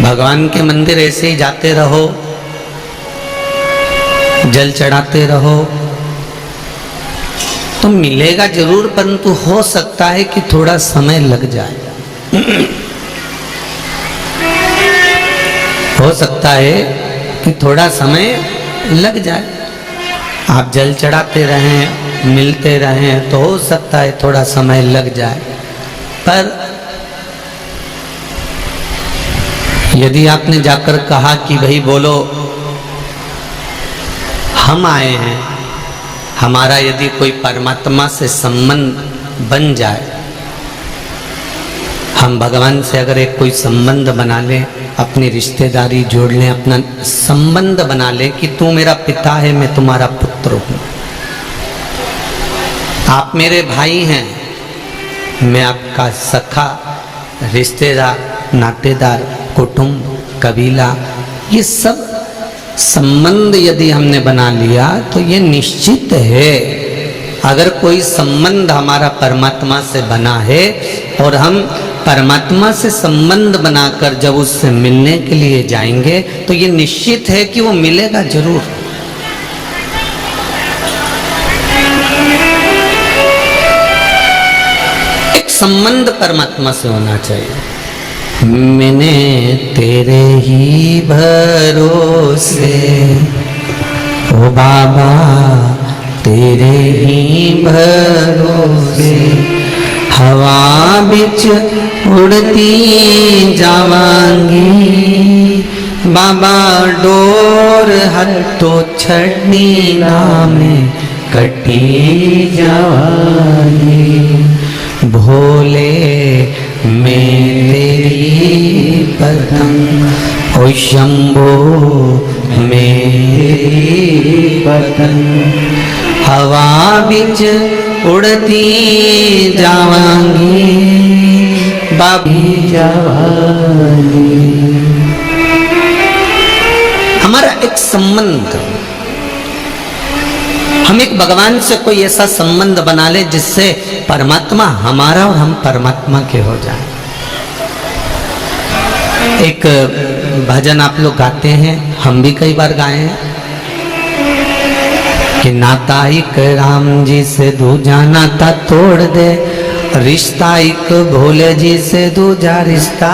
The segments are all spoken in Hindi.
भगवान के मंदिर ऐसे ही जाते रहो, जल चढ़ाते रहो तो मिलेगा जरूर, परंतु हो सकता है कि थोड़ा समय लग जाए। हो सकता है कि थोड़ा समय लग जाए। आप जल चढ़ाते रहें, मिलते रहें तो हो सकता है थोड़ा समय लग जाए, पर यदि आपने जाकर कहा कि भाई बोलो हम आए हैं, हमारा यदि कोई परमात्मा से संबंध बन जाए, हम भगवान से अगर एक कोई संबंध बना लें, अपनी रिश्तेदारी जोड़ लें, अपना संबंध बना लें कि तू मेरा पिता है, मैं तुम्हारा पुत्र हूँ, आप मेरे भाई हैं, मैं आपका सखा, रिश्तेदार, नातेदार, कुटुंब, कबीला, ये सब संबंध यदि हमने बना लिया तो ये निश्चित है, अगर कोई संबंध हमारा परमात्मा से बना है और हम परमात्मा से संबंध बनाकर जब उससे मिलने के लिए जाएंगे तो ये निश्चित है कि वो मिलेगा जरूर। एक संबंध परमात्मा से होना चाहिए। मैंने तेरे ही भरोसे ओ बाबा, तेरे ही भरोसे हवा बिच उड़ती जावांगी, बाबा डोर हटो छड़नी नामे कटी जावांगी, भोले मेरी पतंग ओ शंभो मेरी पतंग, हवा बिच उड़ती जावांगी, बाबी जावांगी। हमारा एक संबंध, हम एक भगवान से कोई ऐसा संबंध बना ले जिससे परमात्मा हमारा और हम परमात्मा के हो जाए। एक भजन आप लोग गाते हैं, हम भी कई बार गाए हैं कि नाता एक राम जी से दूजा नाता तोड़ दे, रिश्ता एक भोले जी से दूजा रिश्ता,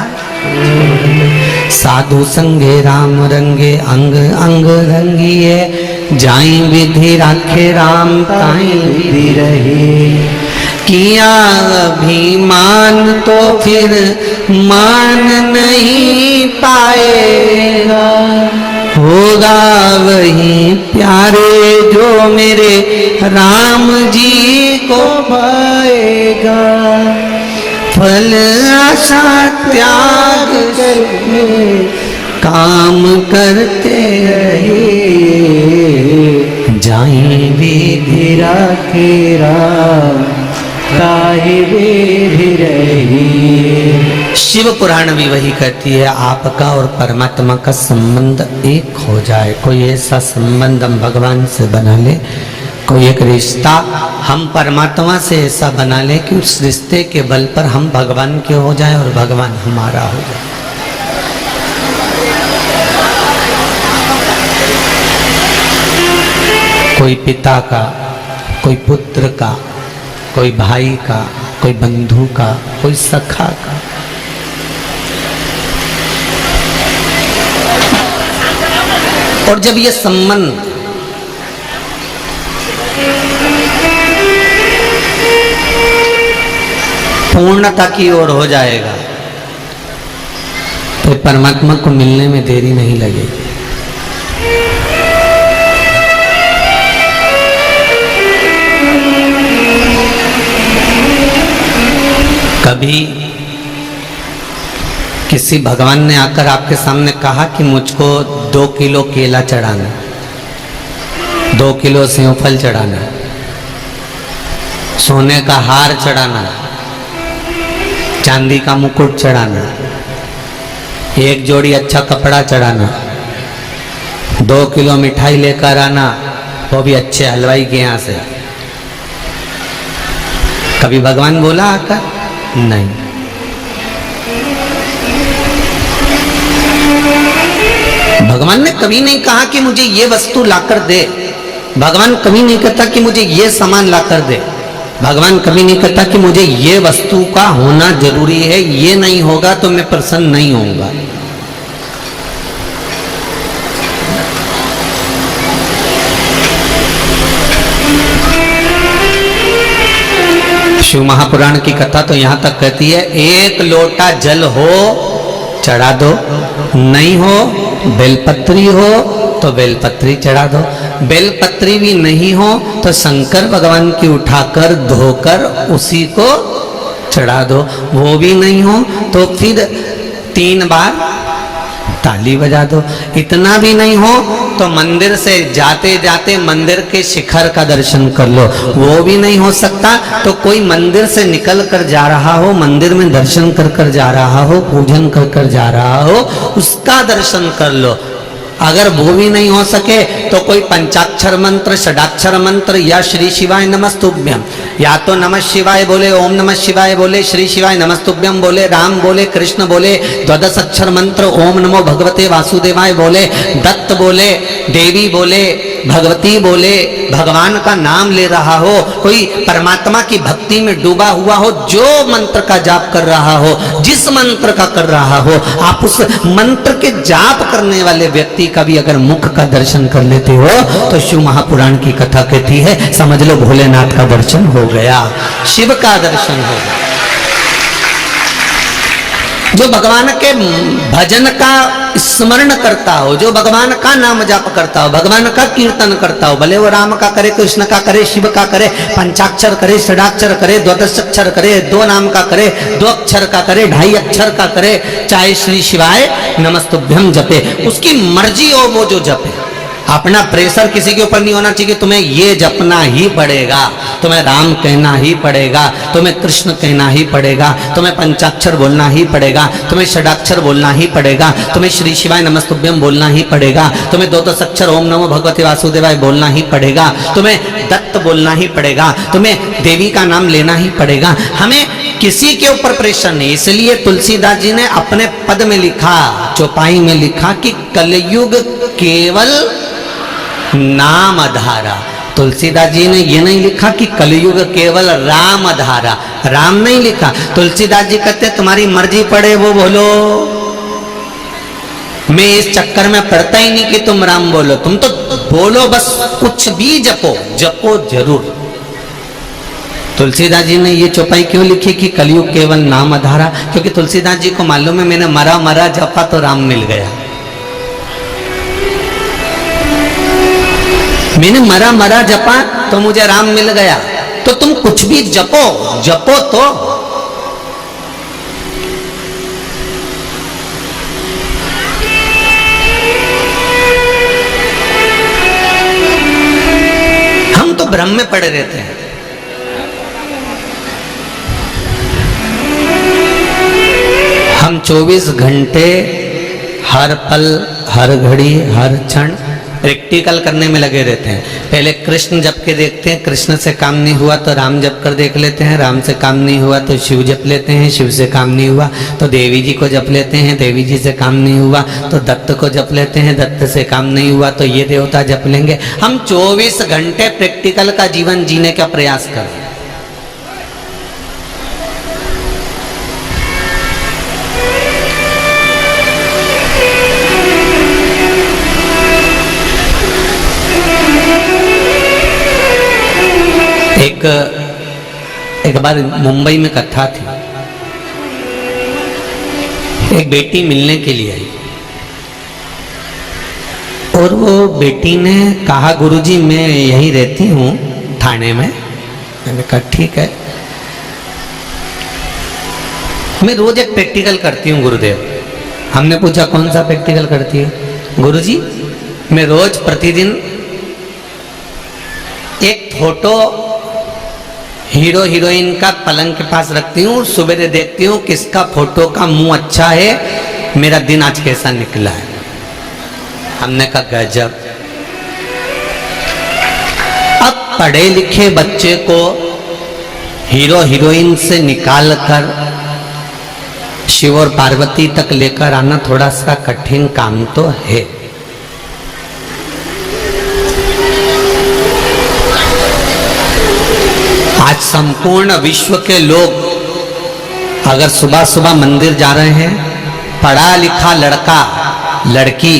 साधु संगे राम रंगे अंग अंग रंगिए, जाई विधि राखे राम ताई विधि रहे, किया अभिमान तो फिर मान नहीं पाएगा, होगा वही प्यारे जो मेरे राम जी को पाएगा, फल आशा त्याग करके काम करते रहे, जाए विधि राखे राम ताहि विधि रहे। शिव पुराण भी वही कहती है, आपका और परमात्मा का संबंध एक हो जाए। कोई ऐसा संबंध हम भगवान से बना ले, कोई एक रिश्ता हम परमात्मा से ऐसा बना ले कि उस रिश्ते के बल पर हम भगवान के हो जाए और भगवान हमारा हो जाए। कोई पिता का, कोई पुत्र का, कोई भाई का, कोई बंधु का, कोई सखा का, और जब ये संबंध पूर्णता की ओर हो जाएगा तो परमात्मा को मिलने में देरी नहीं लगेगी। कभी किसी भगवान ने आकर आपके सामने कहा कि मुझको 2 किलो केला चढ़ाना, 2 किलो सेवफल चढ़ाना, सोने का हार चढ़ाना, चांदी का मुकुट चढ़ाना, एक जोड़ी अच्छा कपड़ा चढ़ाना, 2 किलो मिठाई लेकर आना, वो भी अच्छे हलवाई के यहाँ से, कभी भगवान बोला आकर? नहीं। भगवान ने कभी नहीं कहा कि मुझे ये वस्तु लाकर दे, भगवान कभी नहीं कहता कि मुझे ये सामान लाकर दे, भगवान कभी नहीं कहता कि मुझे ये वस्तु का होना जरूरी है, ये नहीं होगा तो मैं प्रसन्न नहीं होऊंगा। शिव महापुराण की कथा तो यहां तक कहती है, एक लोटा जल हो चढ़ा दो, नहीं हो बेलपत्री हो तो बेलपत्री चढ़ा दो, बेलपत्री भी नहीं हो तो शंकर भगवान की उठाकर धोकर उसी को चढ़ा दो, वो भी नहीं हो तो फिर 3 बार ताली बजा दो, इतना भी नहीं हो तो मंदिर से जाते जाते मंदिर के शिखर का दर्शन कर लो, वो भी नहीं हो सकता तो कोई मंदिर से निकल कर जा रहा हो, मंदिर में दर्शन कर कर जा रहा हो, पूजन कर कर जा रहा हो, उसका दर्शन कर लो। अगर वो भी नहीं हो सके तो कोई पंचाक्षर मंत्र, षडाक्षर मंत्र या श्री शिवाय नमस्तुभ्यम, या तो नमः शिवाय बोले, ओम नमः शिवाय बोले, श्री शिवाय नमस्तुभ्यम बोले, राम बोले, कृष्ण बोले, द्वादश अक्षर मंत्र ओम नमो भगवते वासुदेवाय बोले, दत्त बोले, देवी बोले, भगवती बोले, भगवान का नाम ले रहा हो, कोई परमात्मा की भक्ति में डूबा हुआ हो, जो मंत्र का जाप कर रहा हो, जिस मंत्र का कर रहा हो, आप उस मंत्र के जाप करने वाले व्यक्ति का भी अगर मुख का दर्शन कर लेते हो तो शिव महापुराण की कथा कहती है, समझ लो भोलेनाथ का दर्शन हो गया, शिव का दर्शन हो गया। जो भगवान के भजन का स्मरण करता हो, जो भगवान का नाम जाप करता हो, भगवान का कीर्तन करता हो, भले वो राम का करे, कृष्ण का करे, शिव का करे, पंचाक्षर करे, षडाक्षर करे, द्वादश अक्षर करे, 2 नाम का करे, 2 अक्षर का करे, 2.5 अक्षर का करे, चाहे श्री शिवाय नमस्तुभ्यम जपे, उसकी मर्जी हो वो जो जपे। अपना प्रेशर किसी के ऊपर नहीं होना चाहिए, तुम्हें ये जपना ही पड़ेगा, तुम्हें राम कहना ही पड़ेगा, तुम्हें कृष्ण कहना ही पड़ेगा, तुम्हें पंचाक्षर बोलना ही पड़ेगा, तुम्हें षडाक्षर बोलना ही पड़ेगा, तुम्हें श्री शिवाय नमस्तुभ्यम बोलना ही पड़ेगा, तुम्हें 2 अक्षर ओम नमो भगवते वासुदेवाय बोलना ही पड़ेगा, तुम्हें दत्त बोलना ही पड़ेगा, तुम्हें देवी का नाम लेना ही पड़ेगा। हमें किसी के ऊपर प्रेशर नहीं, इसलिए तुलसीदास जी ने अपने पद में लिखा, चौपाई में लिखा कि कलयुग केवल नाम धारा। तुलसीदास जी ने ये नहीं लिखा कि कलयुग केवल राम धारा, राम नहीं लिखा। तुलसीदास जी कहते तुम्हारी मर्जी पड़े वो बोलो, मैं इस चक्कर में पड़ता ही नहीं कि तुम राम बोलो, तुम तो बोलो बस, कुछ भी जपो, जपो जरूर। तुलसीदास जी ने ये चौपाई क्यों लिखी कि कलयुग केवल नाम धारा? क्योंकि तुलसीदास जी को मालूम है मैंने मरा मरा जपा तो राम मिल गया, मैंने मरा मरा जपा तो मुझे राम मिल गया। तो तुम कुछ भी जपो, जपो तो हम तो भ्रम में पड़े रहते हैं। हम 24 घंटे हर पल, हर घड़ी, हर क्षण प्रैक्टिकल करने में लगे रहते हैं। पहले कृष्ण जप के देखते हैं, कृष्ण से काम नहीं हुआ तो राम जप कर देख लेते हैं, राम से काम नहीं हुआ तो शिव जप लेते हैं, शिव से काम नहीं हुआ तो देवी जी को जप लेते हैं, देवी जी से काम नहीं हुआ तो दत्त को जप लेते हैं, दत्त से काम नहीं हुआ तो ये देवता जप लेंगे। हम 24 घंटे प्रैक्टिकल का जीवन जीने का प्रयास करें। एक बार मुंबई में कथा थी, एक बेटी मिलने के लिए आई और वो बेटी ने कहा गुरुजी मैं यहीं रहती हूँ थाने में। मैंने कहा ठीक है, मैं रोज एक प्रैक्टिकल करती हूँ गुरुदेव। हमने पूछा कौन सा प्रैक्टिकल करती है? गुरुजी मैं रोज प्रतिदिन एक फोटो हीरो हीरोइन का पलंग के पास रखती हूँ, सुबह देखती हूँ किसका फोटो का मुंह अच्छा है, मेरा दिन आज कैसा निकला है। हमने कहा गजब। अब पढ़े लिखे बच्चे को हीरो हीरोइन से निकाल कर शिव और पार्वती तक लेकर आना थोड़ा सा कठिन काम तो है। आज संपूर्ण विश्व के लोग अगर सुबह सुबह मंदिर जा रहे हैं, पढ़ा लिखा लड़का लड़की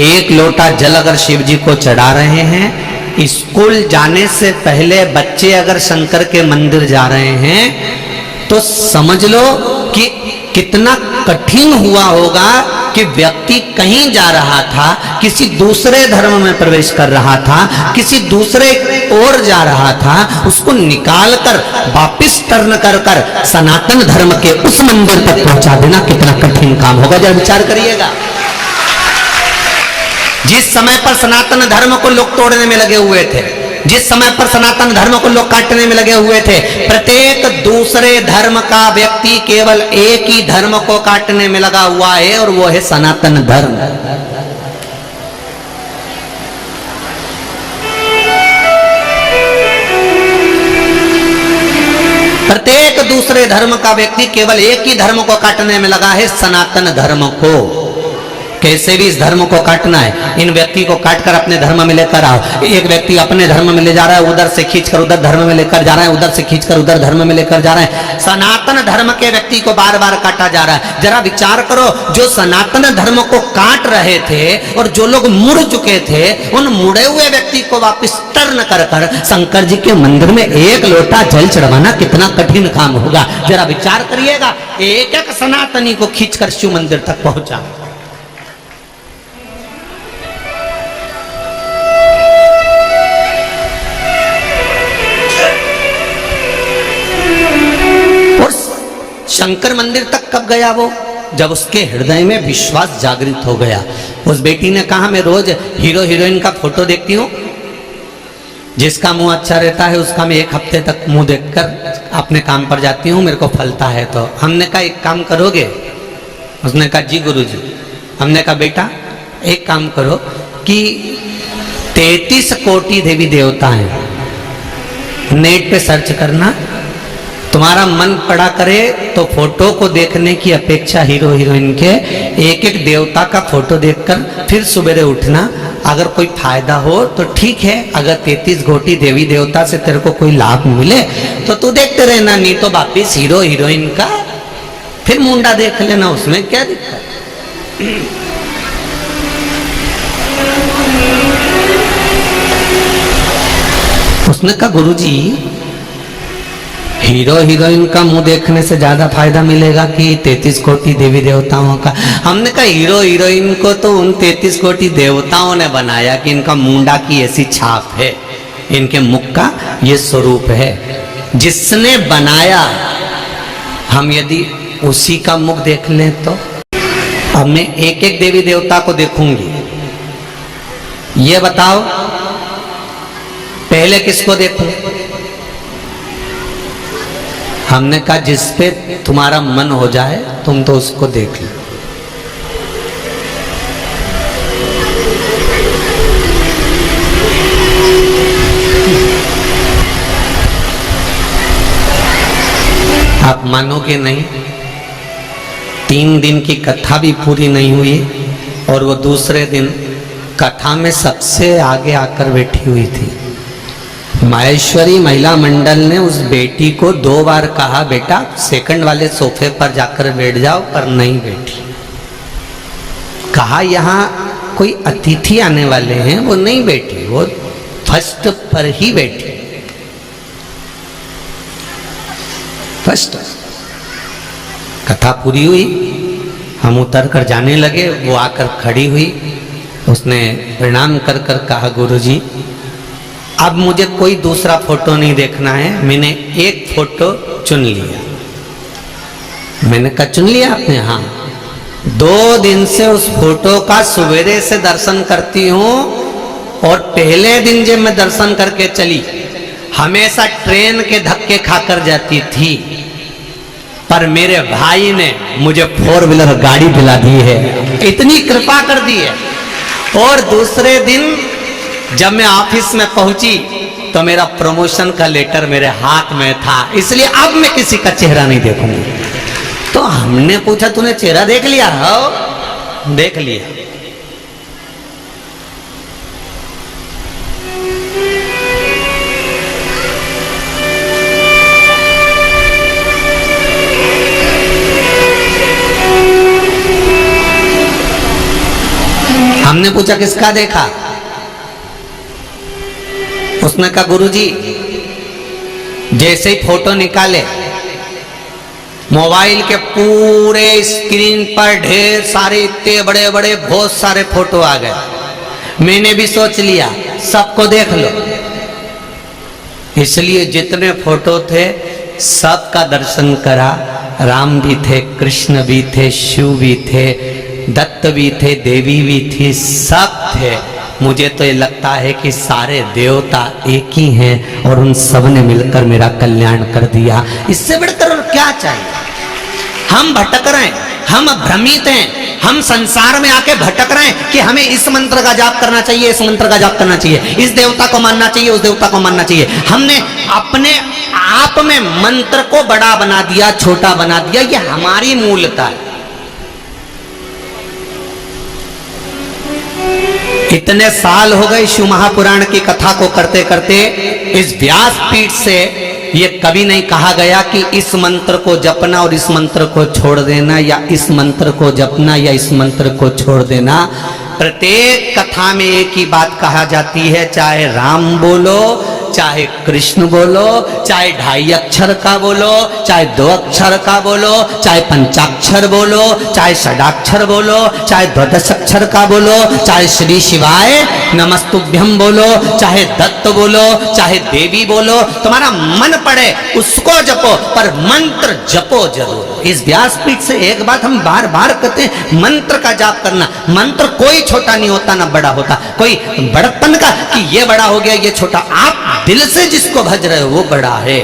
एक लोटा जल अगर शिव जी को चढ़ा रहे हैं, स्कूल जाने से पहले बच्चे अगर शंकर के मंदिर जा रहे हैं, तो समझ लो कि कितना कठिन हुआ होगा कि व्यक्ति कहीं जा रहा था, किसी दूसरे धर्म में प्रवेश कर रहा था, किसी दूसरे ओर जा रहा था, उसको निकाल कर वापिस टर्न कर कर सनातन धर्म के उस मंदिर तक पहुंचा देना कितना कठिन काम होगा, जरा विचार करिएगा। जिस समय पर सनातन धर्म को लोग तोड़ने में लगे हुए थे, जिस समय पर सनातन धर्म को लोग काटने में लगे हुए थे, प्रत्येक दूसरे धर्म का व्यक्ति केवल एक ही धर्म को काटने में लगा हुआ है, और वो है सनातन धर्म। प्रत्येक दूसरे धर्म का व्यक्ति केवल एक ही धर्म को काटने में लगा है, सनातन धर्म को। कैसे भी इस धर्म को काटना है, इन व्यक्ति को काटकर अपने धर्म में लेकर आओ। एक व्यक्ति अपने धर्म में ले जा रहा है, उधर से खींचकर उधर धर्म में लेकर जा रहा है, उधर से खींचकर उधर धर्म में लेकर जा रहा है। सनातन धर्म के व्यक्ति को बार बार काटा जा रहा है। जरा विचार करो, जो सनातन धर्म को काट रहे थे और जो लोग मुड़ चुके थे, उन मुड़े हुए व्यक्ति को वापिस टर्न कर कर शंकर जी के मंदिर में एक लोटा जल चढ़वाना कितना कठिन काम होगा। जरा विचार करिएगा, एक एक सनातनी को खींचकर शिव मंदिर तक पहुंचा। शंकर मंदिर तक कब गया वो? जब उसके हृदय में विश्वास जागृत हो गया। उस बेटी ने कहा, मैं रोज हीरो हीरोइन का फोटो देखती हूँ, जिसका मुंह अच्छा रहता है उसका मैं एक हफ्ते तक मुंह देखकर अपने काम पर जाती हूँ, मेरे को फलता है। तो हमने कहा एक काम करोगे? उसने कहा जी गुरुजी। हमने कहा बेटा एक काम करो कि 33 कोटि देवी देवता हैं, नेट पे सर्च करना, तुम्हारा मन पड़ा करे तो फोटो को देखने की अपेक्षा हीरो हीरोइन के एक एक देवता का फोटो देखकर फिर सुबह उठना। अगर कोई फायदा हो तो ठीक है, अगर 33 कोटि देवी देवता से तेरे को कोई लाभ मिले तो तू देखते रहना, नहीं तो वापिस हीरो हीरोइन का फिर मुंडा देख लेना, उसमें क्या दिक्कत। उसने कहा गुरुजी, हीरो हीरोइन का मुंह देखने से ज्यादा फायदा मिलेगा कि 33 कोटि देवी देवताओं का? हमने कहा हीरो हीरोइन को तो उन 33 कोटि देवताओं ने बनाया कि इनका मुंडा की ऐसी छाप है, इनके मुख का ये स्वरूप है। जिसने बनाया, हम यदि उसी का मुख देख लें तो? अब मैं एक एक देवी देवता को देखूंगी, ये बताओ पहले किसको देखूं? हमने कहा जिस पे तुम्हारा मन हो जाए तुम तो उसको देख लो। आप मानोगे नहीं, 3 दिन की कथा भी पूरी नहीं हुई और वो दूसरे दिन कथा में सबसे आगे आकर बैठी हुई थी। माहेश्वरी महिला मंडल ने उस बेटी को 2 बार कहा, बेटा सेकंड वाले सोफे पर जाकर बैठ जाओ, पर नहीं बैठी। कहा यहाँ कोई अतिथि आने वाले हैं, वो नहीं बैठी, वो फर्स्ट पर ही बैठी। फर्स्ट कथा पूरी हुई, हम उतर कर जाने लगे, वो आकर खड़ी हुई, उसने प्रणाम कर कर कहा गुरुजी अब मुझे कोई दूसरा फोटो नहीं देखना है, मैंने एक फोटो चुन लिया। मैंने कहा चुन लिया आपने? हाँ। 2 दिन से उस फोटो का सवेरे से दर्शन करती हूँ, और पहले दिन जब मैं दर्शन करके चली हमेशा ट्रेन के धक्के खाकर जाती थी, पर मेरे भाई ने मुझे 4 व्हीलर गाड़ी दिला दी है, इतनी कृपा कर दी है। और दूसरे दिन जब मैं ऑफिस में पहुंची तो मेरा प्रमोशन का लेटर मेरे हाथ में था, इसलिए अब मैं किसी का चेहरा नहीं देखूंगी। तो हमने पूछा तूने चेहरा देख लिया? हाँ देख लिया। हमने पूछा किसका देखा? उसने कहा गुरुजी, जैसे ही फोटो निकाले मोबाइल के पूरे स्क्रीन पर ढेर सारे इतने बड़े बड़े बहुत सारे फोटो आ गए। मैंने भी सोच लिया सबको देख लो, इसलिए जितने फोटो थे सबका दर्शन करा। राम भी थे, कृष्ण भी थे, शिव भी थे, दत्त भी थे, देवी भी थी, सब थे। मुझे तो ये लगता है कि सारे देवता एक ही हैं और उन सब ने मिलकर मेरा कल्याण कर दिया। इससे बढ़कर और क्या चाहिए? हम भटक रहे हैं, हम भ्रमित हैं, हम संसार में आके भटक रहे हैं कि हमें इस मंत्र का जाप करना चाहिए, इस मंत्र का जाप करना चाहिए, इस देवता को मानना चाहिए, उस देवता को मानना चाहिए। हमने अपने आप में मंत्र को बड़ा बना दिया, छोटा बना दिया। ये हमारी मूलता है। इतने साल हो गए शिव महापुराण की कथा को करते करते, इस व्यासपीठ से ये कभी नहीं कहा गया कि इस मंत्र को जपना और इस मंत्र को छोड़ देना, या इस मंत्र को जपना या इस मंत्र को छोड़ देना। प्रत्येक कथा में एक ही बात कहा जाती है, चाहे राम बोलो, चाहे कृष्ण बोलो, चाहे 2.5 अक्षर का बोलो, चाहे 2 अक्षर का बोलो, चाहे पंचाक्षर बोलो, चाहे षडाक्षर बोलो, चाहे द्वादश अक्षर का बोलो, चाहे श्री शिवाय नमस्तुभ्यम बोलो, चाहे दत्त बोलो, चाहे देवी बोलो, तुम्हारा मन पड़े उसको जपो, पर मंत्र जपो जरूर। इस व्यासपीठ से एक बात हम बार बार कहते हैं, मंत्र का जाप करना। मंत्र कोई छोटा नहीं होता ना बड़ा होता, कोई बड़प्पन का कि ये बड़ा हो गया ये छोटा। आप दिल से जिसको भज रहे हो वो बड़ा है।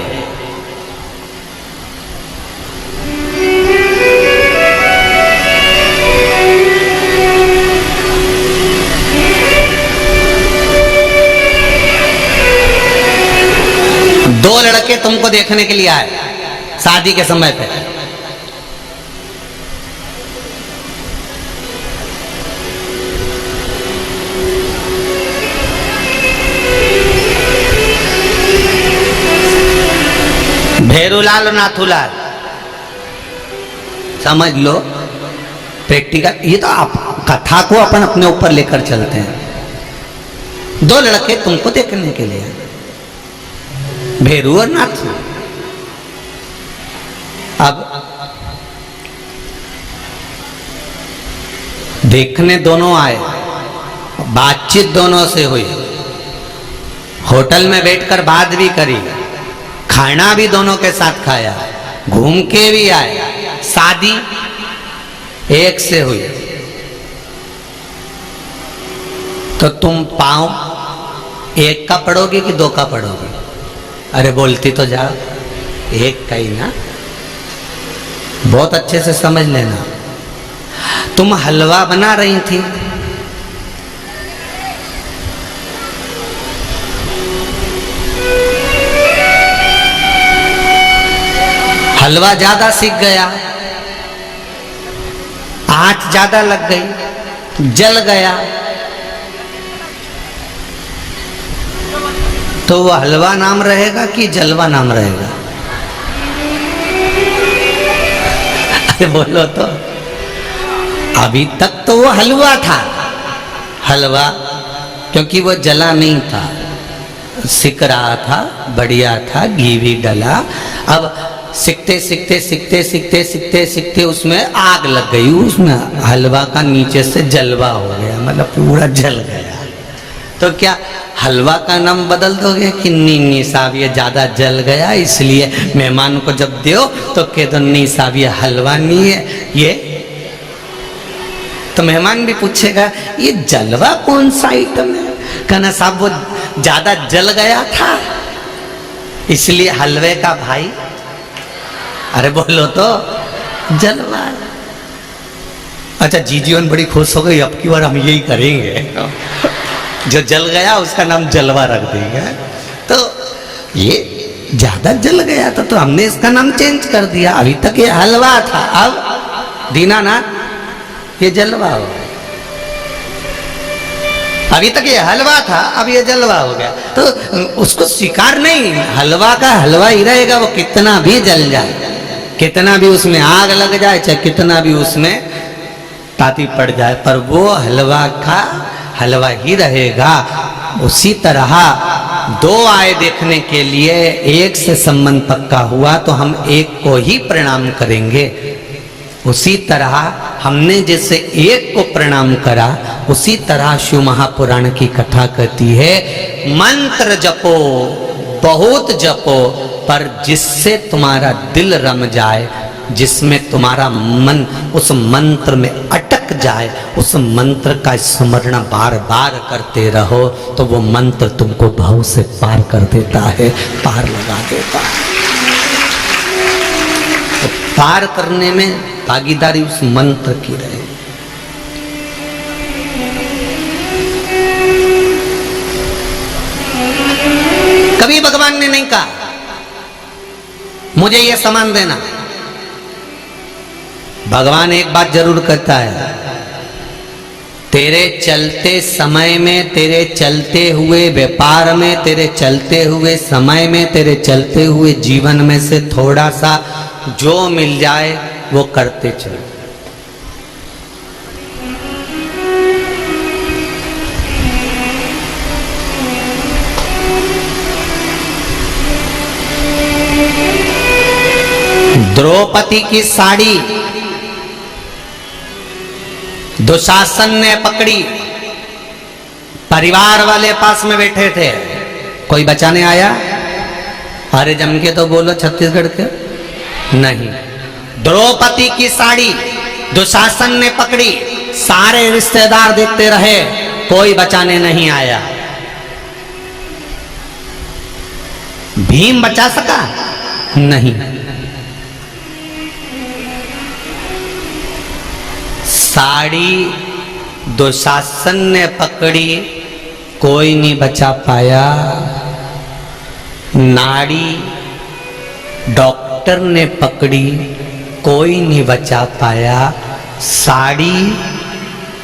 दो लड़के तुमको देखने के लिए आए शादी के समय पे। भेरूलाल और नाथूलाल, समझ लो प्रैक्टिकल। ये तो आप कथा को अपन अपने ऊपर लेकर चलते हैं। 2 लड़के तुमको देखने के लिए, भेरू और नाथू। अब देखने दोनों आए, बातचीत दोनों से हुई, होटल में बैठकर बात भी करी, खाना भी दोनों के साथ खाया, घूम के भी आए, शादी एक से हुई। तो तुम पाँव एक का पढ़ोगे कि 2 का पढ़ोगे? अरे बोलती तो जाओ, एक का ही ना। बहुत अच्छे से समझ लेना। तुम हलवा बना रही थी, हलवा ज्यादा सीख गया, आंच ज्यादा लग गई, जल गया, तो वो हलवा नाम रहेगा कि जलवा नाम रहेगा? अरे बोलो तो। अभी तक तो वो हलवा था, हलवा, क्योंकि वो जला नहीं था, सिक रहा था, बढ़िया था, घी भी डला। अब सीखते सीखते सीखते सीखते सीखते सीखते उसमें आग लग गई, उसमें हलवा का नीचे से जलवा हो गया, मतलब पूरा जल गया। तो क्या हलवा का नाम बदल दोगे कि नहीं साहब ये ज्यादा जल गया, इसलिए मेहमान को जब दो तो कह दो नहीं साहब ये हलवा नहीं है ये। तो मेहमान भी पूछेगा ये जलवा कौन सा आइटम है? कहना साहब वो ज्यादा जल गया था इसलिए हलवे का भाई। अरे बोलो तो जलवा। अच्छा जीजीवन बड़ी खुश हो गई, अब की बार हम यही करेंगे, जो जल गया उसका नाम जलवा रख देंगे। तो ये ज्यादा जल गया था तो हमने इसका नाम चेंज कर दिया। अभी तक ये हलवा था, अब दीनानाथ ये जलवा हो गया। अभी तक ये हलवा था, अब ये जलवा हो गया। तो उसको स्वीकार नहीं, हलवा का हलवा ही रहेगा, वो कितना भी जल जाए, कितना भी उसमें आग लग जाए, चाहे कितना भी उसमें ताती पड़ जाए, पर वो हलवा का हलवा ही रहेगा। उसी तरह दो आए देखने के लिए, एक से संबंध पक्का हुआ तो हम एक को ही प्रणाम करेंगे। उसी तरह हमने जैसे एक को प्रणाम करा, उसी तरह शिव महापुराण की कथा कहती है, मंत्र जपो, बहुत जपो, पर जिससे तुम्हारा दिल रम जाए, जिसमें तुम्हारा मन उस मंत्र में अटक जाए, उस मंत्र का स्मरण बार बार करते रहो, तो वो मंत्र तुमको भाव से पार कर देता है, पार लगा देता है। तो पार करने में भागीदारी उस मंत्र की रहे। कभी भगवान ने नहीं कहा मुझे ये सामान देना। भगवान एक बात जरूर कहता है, तेरे चलते समय में, तेरे चलते हुए व्यापार में, तेरे चलते हुए समय में, तेरे चलते हुए जीवन में से थोड़ा सा जो मिल जाए वो करते चलो। द्रौपदी की साड़ी दुशासन ने पकड़ी, परिवार वाले पास में बैठे थे, कोई बचाने आया? अरे जम के तो बोलो छत्तीसगढ़ के, नहीं। द्रौपदी की साड़ी दुशासन ने पकड़ी, सारे रिश्तेदार देखते रहे, कोई बचाने नहीं आया। भीम बचा सका? नहीं। साड़ी दुशासन ने पकड़ी, कोई नहीं बचा पाया। नाड़ी डॉक्टर ने पकड़ी, कोई नहीं बचा पाया। साड़ी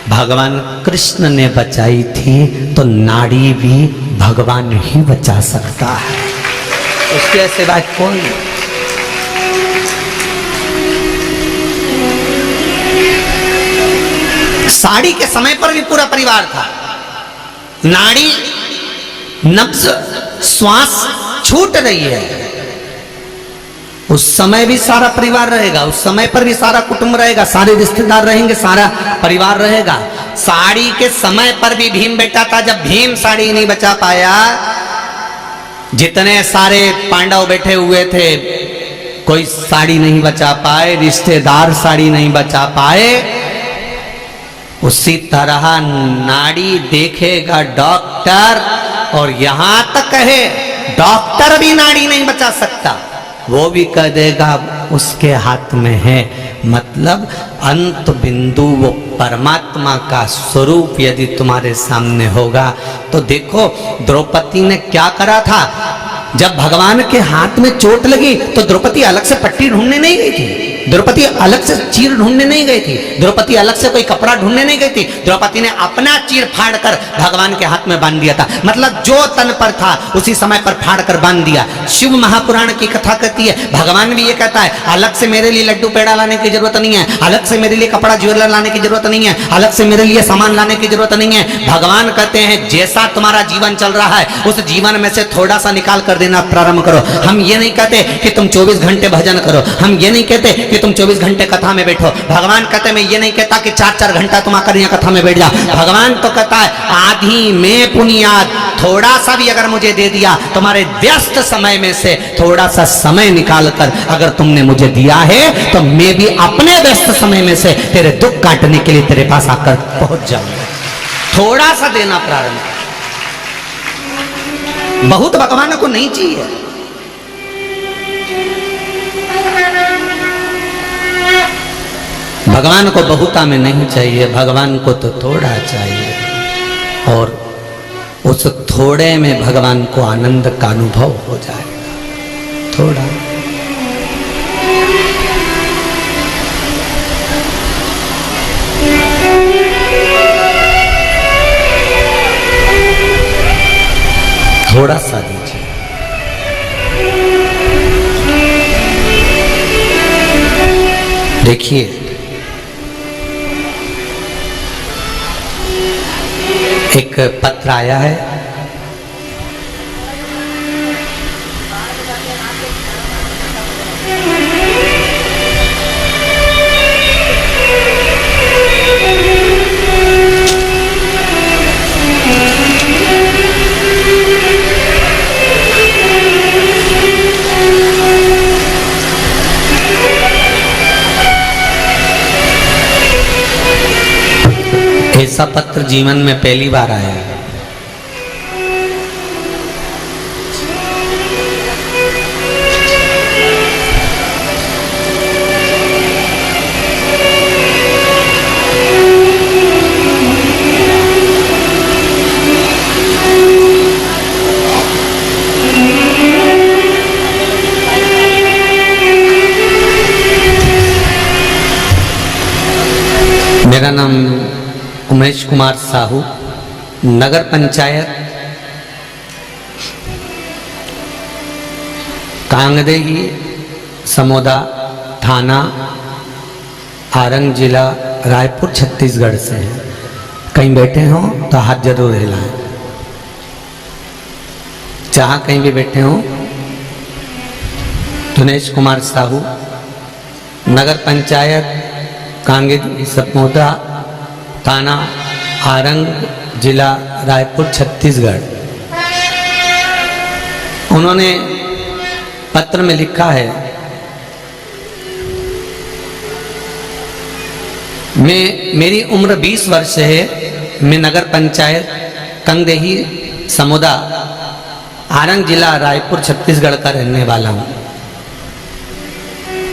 भगवान कृष्ण ने बचाई थी, तो नाड़ी भी भगवान ही बचा सकता है, उसके सिवाय कोई। साड़ी के समय पर भी पूरा परिवार था। नाड़ी नब्ज श्वास छूट रही है, उस समय भी सारा परिवार रहेगा, उस समय पर भी सारा कुटुंब रहेगा, सारे रिश्तेदार रहेंगे, सारा परिवार रहेगा। साड़ी के समय पर भी भीम बैठा था। जब भीम साड़ी नहीं बचा पाया, जितने सारे पांडव बैठे हुए थे, कोई साड़ी नहीं बचा पाए, रिश्तेदार साड़ी नहीं बचा पाए। उसी तरह नाड़ी देखेगा डॉक्टर, और यहां तक है डॉक्टर भी नाड़ी नहीं बचा सकता, वो भी कह देगा उसके हाथ में है। मतलब अंत बिंदु वो परमात्मा का स्वरूप यदि तुम्हारे सामने होगा तो देखो द्रौपदी ने क्या करा था। जब भगवान के हाथ में चोट लगी तो द्रौपदी अलग से पट्टी ढूंढने नहीं गई थी, द्रौपदी अलग से चीर ढूंढने नहीं गई थी, द्रौपदी अलग से कोई कपड़ा ढूंढने नहीं गई थी। द्रौपदी ने अपना चीर फाड़ कर भगवान के हाथ में बांध दिया था। मतलब जो तन पर था उसी समय पर फाड़ कर बांध दिया। शिव महापुराण की कथा कहती है, भगवान भी ये कहता है, अलग से मेरे लिए लड्डू पेड़ा लाने की जरूरत नहीं है, अलग से मेरे लिए कपड़ा ज्वेलर लाने की जरूरत नहीं है, अलग से मेरे लिए सामान लाने की जरूरत नहीं है। भगवान कहते हैं जैसा तुम्हारा जीवन चल रहा है उस जीवन में से थोड़ा सा निकाल कर देना प्रारंभ करो। हम ये नहीं कहते कि तुम 24 घंटे भजन करो, हम ये नहीं कहते कि तुम 24 घंटे कथा में बैठो। भगवान कहते मैं ये नहीं कहता कि 4-4 घंटा तुम आकर यहाँ कथा में बैठ जाओ। भगवान तो कहता है आधी में पुनियाद, थोड़ा सा भी अगर मुझे दे दिया, तुम्हारे व्यस्त समय में से थोड़ा सा समय निकाल कर अगर तुमने मुझे दिया है तो मैं भी अपने व्यस्त समय में से तेरे दुख काटने के लिए तेरे पास आकर पहुंच जाऊंगा। थोड़ा सा देना प्रारंभ, बहुत भगवान को नहीं चाहिए। भगवान को बहुता में नहीं चाहिए, भगवान को तो थोड़ा चाहिए, और उस थोड़े में भगवान को आनंद का अनुभव हो जाएगा। थोड़ा थोड़ा सा दीजिए। देखिए एक पत्र आया है। ऐसा पत्र जीवन में पहली बार आया है। मेरा नाम उमेश कुमार साहू, नगर पंचायत कांगदेही, समोदा थाना, आरंग जिला, रायपुर, छत्तीसगढ़ से हैं। कहीं बैठे हो तो हाथ जरूर हिलाएं, जहाँ कहीं भी बैठे हो। उमेश कुमार साहू, नगर पंचायत कांगेरी, समोदा थाना, आरंग जिला, रायपुर, छत्तीसगढ़। उन्होंने पत्र में लिखा है, मेरी उम्र 20 वर्ष है। मैं नगर पंचायत कांगेरी, समोदा, आरंग जिला, रायपुर, छत्तीसगढ़ का रहने वाला हूँ।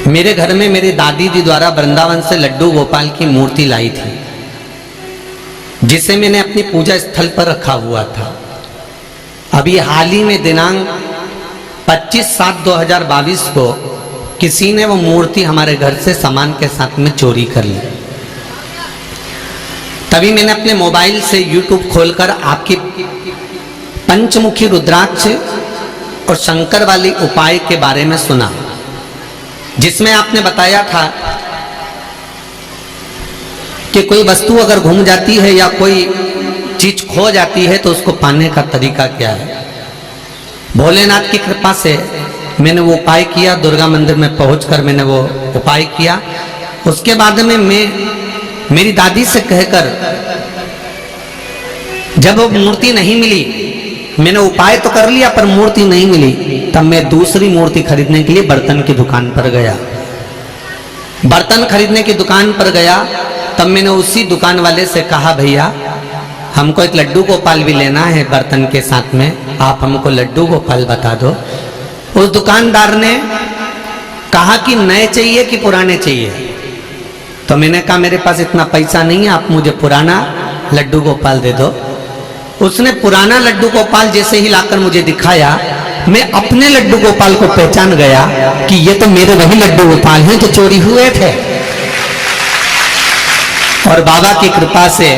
मेरे घर में मेरी दादी जी द्वारा वृंदावन से लड्डू गोपाल की मूर्ति लाई थी, जिसे मैंने अपनी पूजा स्थल पर रखा हुआ था। अभी हाल ही में दिनांक 25/7/2022 को किसी ने वो मूर्ति हमारे घर से सामान के साथ में चोरी कर ली। तभी मैंने अपने मोबाइल से YouTube खोलकर आपकी पंचमुखी रुद्राक्ष और शंकर वाली उपाय के बारे में सुना, जिसमें आपने बताया था कि कोई वस्तु अगर घूम जाती है या कोई चीज खो जाती है तो उसको पाने का तरीका क्या है। भोलेनाथ की कृपा से मैंने वो उपाय किया। दुर्गा मंदिर में पहुंचकर मैंने वो उपाय किया। उसके बाद में मैं मेरी दादी से कहकर, जब वो मूर्ति नहीं मिली, मैंने उपाय तो कर लिया पर मूर्ति नहीं मिली, तब मैं दूसरी मूर्ति खरीदने के लिए बर्तन की दुकान पर गया। बर्तन खरीदने की दुकान पर गया, तब मैंने उसी दुकान वाले से कहा, भैया हमको एक लड्डू गोपाल भी लेना है बर्तन के साथ में, आप हमको लड्डू गोपाल बता दो। उस दुकानदार ने कहा कि नए चाहिए कि पुराने चाहिए। तो मैंने कहा मेरे पास इतना पैसा नहीं है, आप मुझे पुराना लड्डू गोपाल दे दो। उसने पुराना लड्डू गोपाल जैसे ही लाकर मुझे दिखाया, मैं अपने लड्डू गोपाल को पहचान गया कि ये तो मेरे वही लड्डू गोपाल हैं जो चोरी हुए थे। और बाबा की कृपा से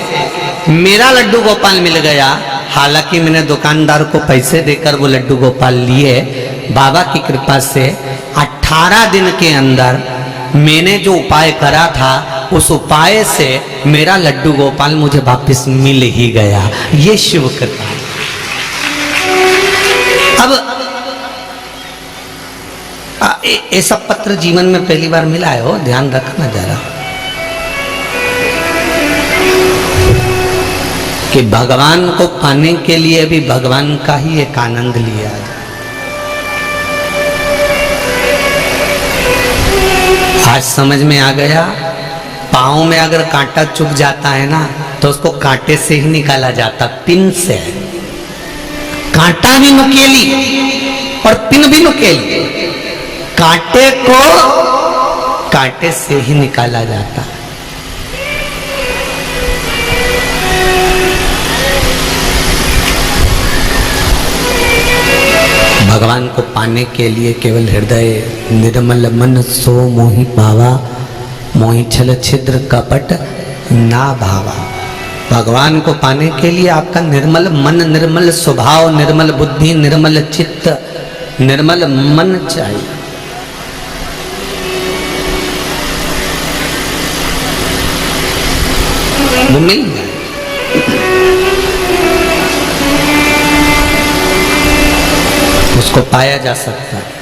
मेरा लड्डू गोपाल मिल गया। हालांकि मैंने दुकानदार को पैसे देकर वो लड्डू गोपाल लिए। बाबा की कृपा से 18 दिन के अंदर मैंने जो उपाय करा था, उस उपाय से मेरा लड्डू गोपाल मुझे वापस मिल ही गया। ये शिव कृपा। अब ऐसा पत्र जीवन में पहली बार मिला है, हो ध्यान रखना जरा, कि भगवान को पाने के लिए भी भगवान का ही एक आनंद लिया जाए। आज समझ में आ गया, पाँव में अगर कांटा चुभ जाता है ना, तो उसको कांटे से ही निकाला जाता, पिन से। कांटा भी नुकेली और पिन भी नुकेली, कांटे को कांटे से ही निकाला जाता। भगवान को पाने के लिए केवल हृदय निर्मल मन सो मोहि पावा, मोहि छल छिद्र कपट ना भावा। भगवान को पाने के लिए आपका निर्मल मन, निर्मल स्वभाव, निर्मल बुद्धि, निर्मल चित्त, निर्मल मन चाहिए। वो मिल जाए। उसको पाया जा सकता है।